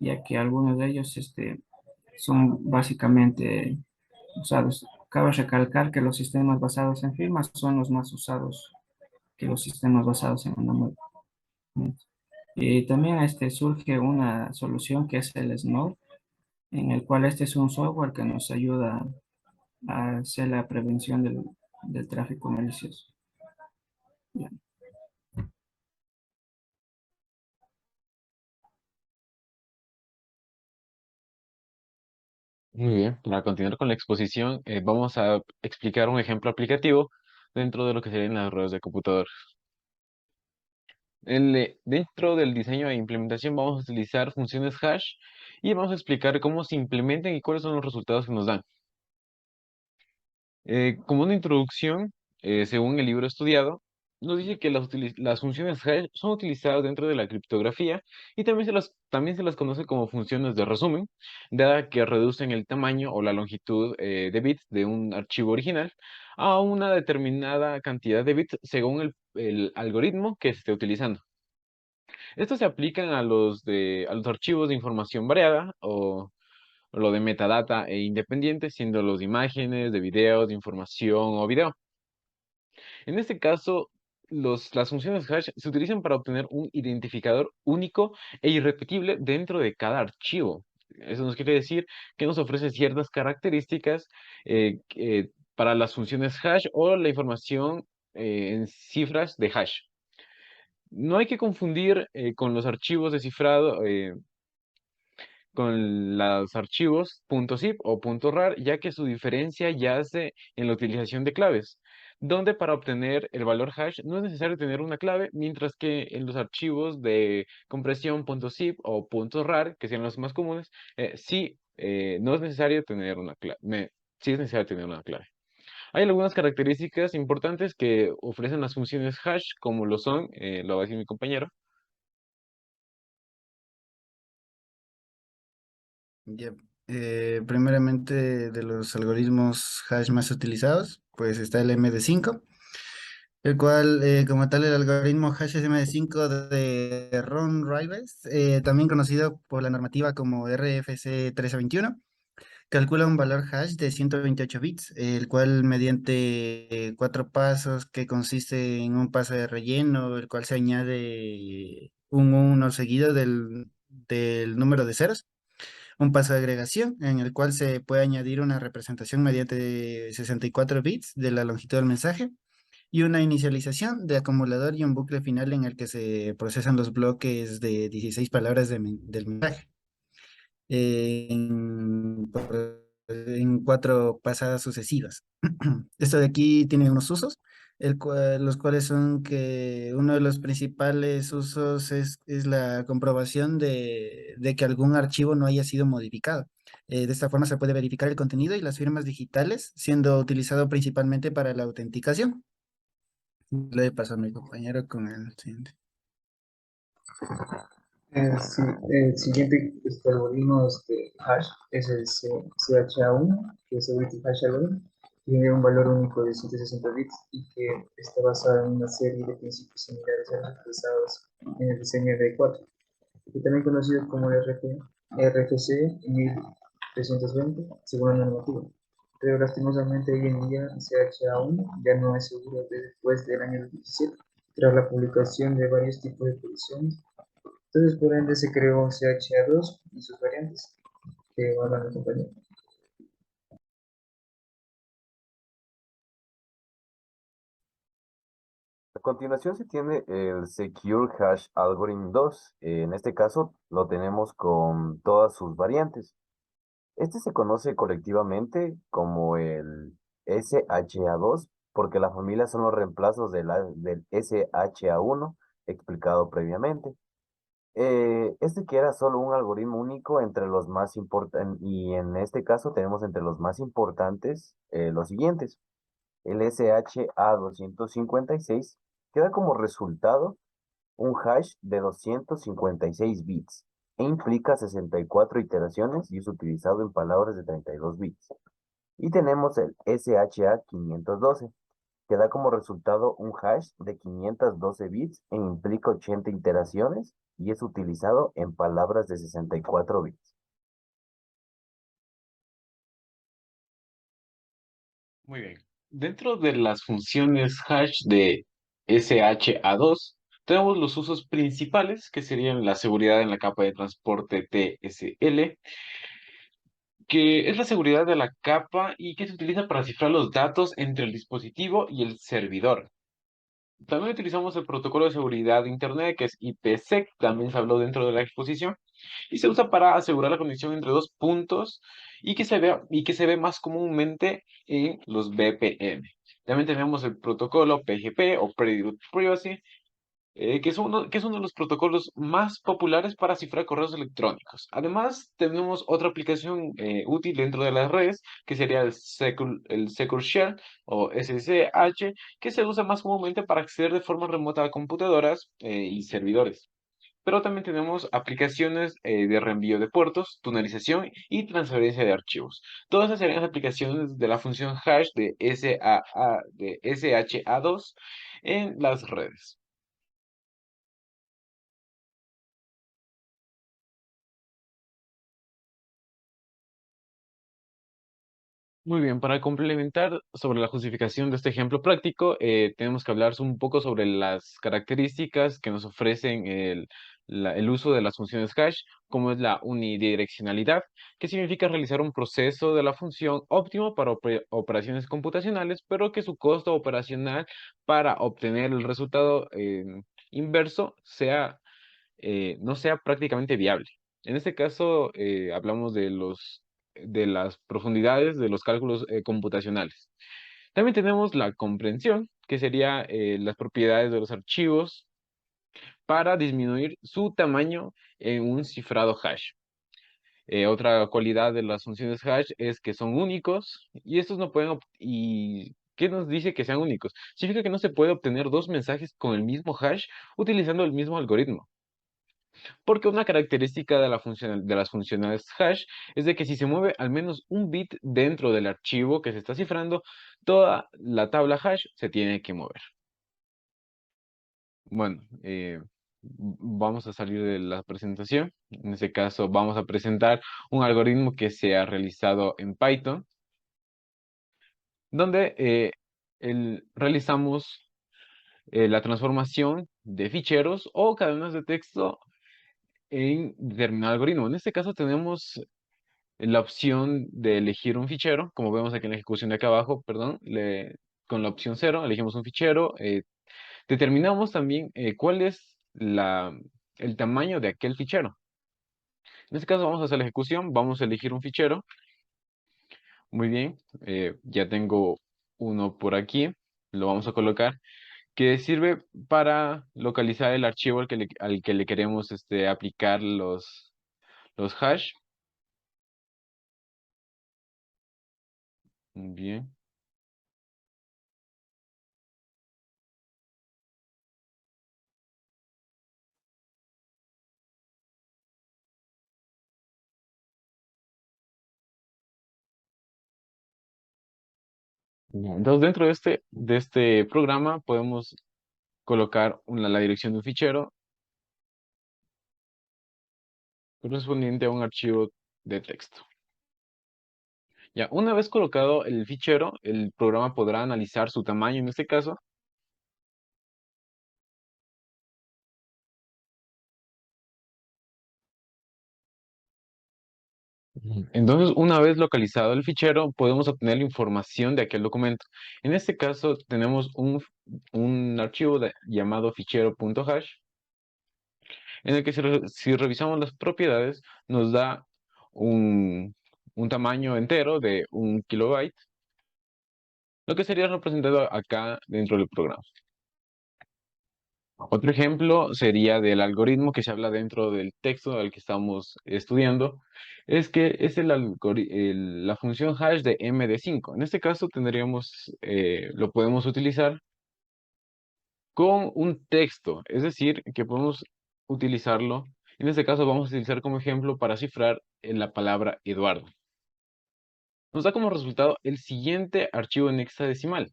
ya que algunos de ellos son básicamente usados. Cabe recalcar que los sistemas basados en firmas son los más usados que los sistemas basados en anomalías. Y también surge una solución que es el SNOR, en el cual este es un software que nos ayuda a hacer la prevención del tráfico malicioso. Ya. Muy bien, para continuar con la exposición, vamos a explicar un ejemplo aplicativo dentro de lo que serían las redes de computador. Dentro del diseño e implementación vamos a utilizar funciones hash y vamos a explicar cómo se implementan y cuáles son los resultados que nos dan. Como una introducción, según el libro estudiado, nos dice que las funciones hash son utilizadas dentro de la criptografía y también se las conoce como funciones de resumen, dada que reducen el tamaño o la longitud de bits de un archivo original a una determinada cantidad de bits según el algoritmo que se esté utilizando. Estos se aplican a los archivos de información variada o lo de metadata e independiente, siendo los de imágenes, de videos, de información o video. En este caso, las funciones hash se utilizan para obtener un identificador único e irrepetible dentro de cada archivo. Eso nos quiere decir que nos ofrece ciertas características para las funciones hash o la información en cifras de hash. No hay que confundir con los archivos de cifrado, con los archivos .zip o .rar, ya que su diferencia yace en la utilización de claves, donde para obtener el valor hash no es necesario tener una clave, mientras que en los archivos de compresión .zip o .rar, que sean los más comunes, sí, no es necesario tener una clave. Sí es necesario tener una clave. Hay algunas características importantes que ofrecen las funciones hash, como lo son, lo va a decir mi compañero. Ya, primeramente, de los algoritmos hash más utilizados, pues está el MD5, el cual, como tal, el algoritmo hash es MD5 de Ron Rivers, también conocido por la normativa como RFC 1321, calcula un valor hash de 128 bits, el cual mediante cuatro pasos, que consiste en un paso de relleno, el cual se añade un uno seguido del número de ceros, un paso de agregación en el cual se puede añadir una representación mediante 64 bits de la longitud del mensaje, y una inicialización de acumulador y un bucle final en el que se procesan los bloques de 16 palabras del mensaje en cuatro pasadas sucesivas. Esto de aquí tiene unos usos, los cuales son que uno de los principales usos es la comprobación de que algún archivo no haya sido modificado. De esta forma se puede verificar el contenido y las firmas digitales, siendo utilizado principalmente para la autenticación. Le paso a mi compañero con el siguiente. Sí, el siguiente algoritmo hash es el CHA1, que es el Bit Hash Algorithm, que tiene un valor único de 160 bits y que está basado en una serie de principios similares a los utilizados en el diseño de 4, y también conocido como RFC 1320, según la normativa. Pero lastimosamente hoy en día CHA1 ya no es seguro después del año 2017, tras la publicación de varios tipos de colisiones. Entonces, por ende, se creó CHA2 y sus variantes, que van a acompañar. A continuación se tiene el Secure Hash Algorithm 2. En este caso lo tenemos con todas sus variantes. Este se conoce colectivamente como el SHA-2 porque la familia son los reemplazos del SHA-1 explicado previamente. Este que era solo un algoritmo único entre los más importantes, y en este caso tenemos entre los más importantes los siguientes. El SHA-256 queda como resultado un hash de 256 bits e implica 64 iteraciones y es utilizado en palabras de 32 bits. Y tenemos el SHA-512 que da como resultado un hash de 512 bits e implica 80 iteraciones y es utilizado en palabras de 64 bits. Muy bien. Dentro de las funciones hash de SHA-2, tenemos los usos principales, que serían la seguridad en la capa de transporte TSL, que es la seguridad de la capa y que se utiliza para cifrar los datos entre el dispositivo y el servidor. También utilizamos el protocolo de seguridad de Internet, que es IPsec, también se habló dentro de la exposición, y se usa para asegurar la conexión entre dos puntos y que se ve más comúnmente en los VPN. También tenemos el protocolo PGP o Private Privacy, que es uno de los protocolos más populares para cifrar correos electrónicos. Además, tenemos otra aplicación útil dentro de las redes, que sería el Secure Share o SSH, que se usa más comúnmente para acceder de forma remota a computadoras y servidores. Pero también tenemos aplicaciones de reenvío de puertos, tunelización y transferencia de archivos. Todas esas serían las aplicaciones de la función hash de de SHA-2 en las redes. Muy bien, para complementar sobre la justificación de este ejemplo práctico, tenemos que hablar un poco sobre las características que nos ofrecen el uso de las funciones hash, como es la unidireccionalidad, que significa realizar un proceso de la función óptimo para operaciones computacionales, pero que su costo operacional para obtener el resultado inverso no sea prácticamente viable. En este caso, hablamos de las profundidades de los cálculos computacionales. También tenemos la comprensión, que sería las propiedades de los archivos para disminuir su tamaño en un cifrado hash. Otra cualidad de las funciones hash es que son únicos y estos no pueden... ¿Y qué nos dice que sean únicos? Significa que no se puede obtener dos mensajes con el mismo hash utilizando el mismo algoritmo. Porque una característica de de las funciones hash es de que si se mueve al menos un bit dentro del archivo que se está cifrando, toda la tabla hash se tiene que mover. Bueno, vamos a salir de la presentación. En este caso, vamos a presentar un algoritmo que se ha realizado en Python, donde realizamos la transformación de ficheros o cadenas de texto en determinado algoritmo. En este caso tenemos la opción de elegir un fichero, como vemos aquí en la ejecución de acá abajo, perdón, con la opción 0 elegimos un fichero, determinamos también cuál es el tamaño de aquel fichero. En este caso vamos a hacer la ejecución, vamos a elegir un fichero, muy bien, ya tengo uno por aquí, lo vamos a colocar, que sirve para localizar el archivo al que le queremos aplicar los hash. Muy bien. Ya, entonces, dentro de este programa podemos colocar la dirección de un fichero correspondiente a un archivo de texto. Ya, una vez colocado el fichero, el programa podrá analizar su tamaño en este caso. Entonces, una vez localizado el fichero, podemos obtener la información de aquel documento. En este caso, tenemos un archivo llamado fichero.hash, en el que si revisamos las propiedades, nos da un tamaño entero de 1 kilobyte, lo que sería representado acá dentro del programa. Otro ejemplo sería del algoritmo que se habla dentro del texto al que estamos estudiando, es que es la función hash de MD5. En este caso lo podemos utilizar con un texto, es decir, que podemos utilizarlo. En este caso vamos a utilizar como ejemplo para cifrar la palabra Eduardo. Nos da como resultado el siguiente archivo en hexadecimal.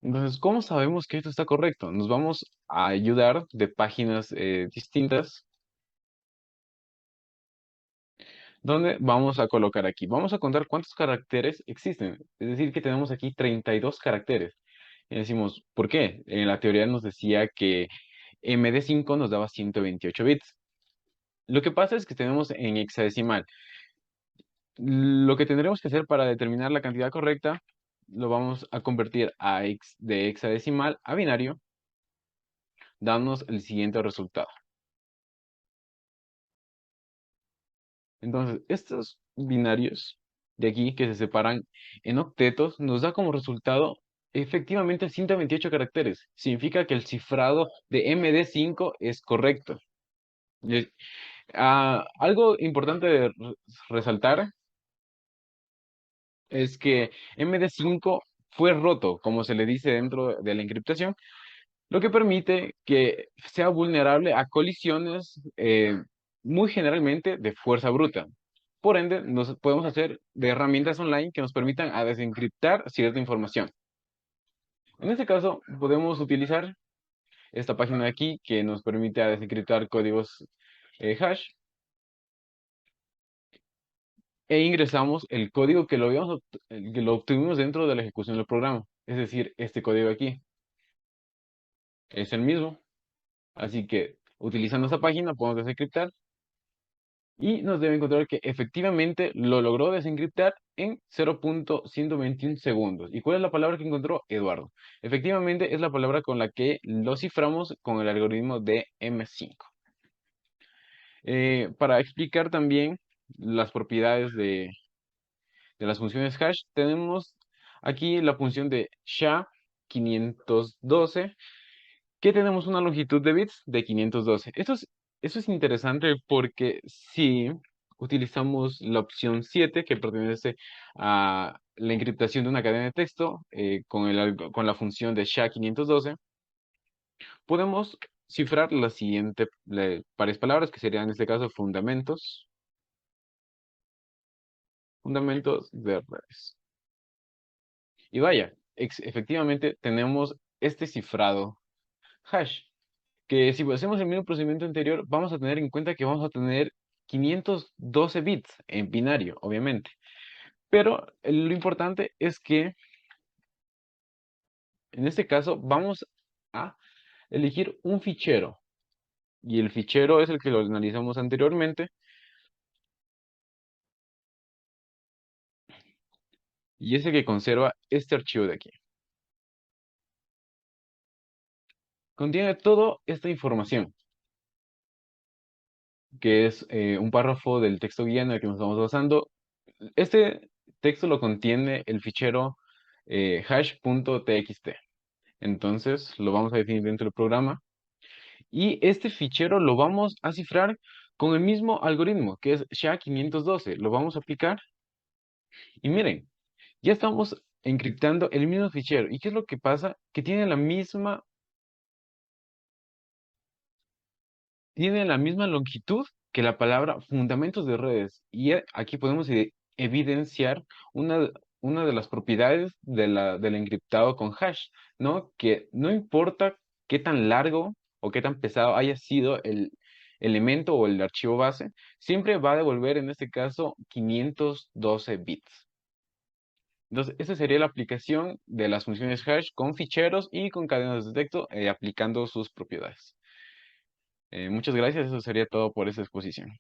Entonces, ¿cómo sabemos que esto está correcto? Nos vamos a ayudar de páginas distintas, donde vamos a colocar aquí. Vamos a contar cuántos caracteres existen. Es decir, que tenemos aquí 32 caracteres. Y decimos, ¿por qué? En la teoría nos decía que MD5 nos daba 128 bits. Lo que pasa es que tenemos en hexadecimal. Lo que tendremos que hacer para determinar la cantidad correcta, lo vamos a convertir de hexadecimal a binario, dándonos el siguiente resultado. Entonces, estos binarios de aquí que se separan en octetos nos da como resultado efectivamente 128 caracteres. Significa que el cifrado de MD5 es correcto. Algo importante de resaltar es que MD5 fue roto, como se le dice dentro de la encriptación, lo que permite que sea vulnerable a colisiones muy generalmente de fuerza bruta. Por ende, nos podemos hacer de herramientas online que nos permitan a desencriptar cierta información. En este caso, podemos utilizar esta página de aquí que nos permite a desencriptar códigos hash e ingresamos el código que que lo obtuvimos dentro de la ejecución del programa. Es decir, este código aquí es el mismo. Así que utilizando esta página podemos desencriptar y nos debe encontrar que efectivamente lo logró desencriptar en 0.121 segundos. ¿Y cuál es la palabra que encontró? Eduardo. Efectivamente es la palabra con la que lo ciframos con el algoritmo de M5. Para explicar también las propiedades de las funciones hash, tenemos aquí la función de SHA-512, que tenemos una longitud de bits de 512. Eso es interesante porque si utilizamos la opción 7, que pertenece a la encriptación de una cadena de texto, con la función de SHA-512, podemos cifrar la siguiente pares palabras, que serían en este caso fundamentos de redes. Y vaya, efectivamente tenemos este cifrado hash, que si hacemos el mismo procedimiento anterior, vamos a tener en cuenta que vamos a tener 512 bits en binario, obviamente. Pero lo importante es que en este caso vamos a elegir un fichero. Y el fichero es el que lo analizamos anteriormente. Y es el que conserva este archivo de aquí. Contiene toda esta información, que es un párrafo del texto guía en el que nos estamos basando. Este texto lo contiene el fichero hash.txt. Entonces lo vamos a definir dentro del programa. Y este fichero lo vamos a cifrar con el mismo algoritmo, que es SHA-512. Lo vamos a aplicar. Y miren, ya estamos encriptando el mismo fichero. ¿Y qué es lo que pasa? Que tiene la misma longitud que la palabra fundamentos de redes. Y aquí podemos evidenciar una, una de las propiedades del encriptado con hash, ¿no? Que no importa qué tan largo o qué tan pesado haya sido el elemento o el archivo base, siempre va a devolver en este caso 512 bits. Entonces, esa sería la aplicación de las funciones hash con ficheros y con cadenas de texto aplicando sus propiedades. Muchas gracias, eso sería todo por esta exposición.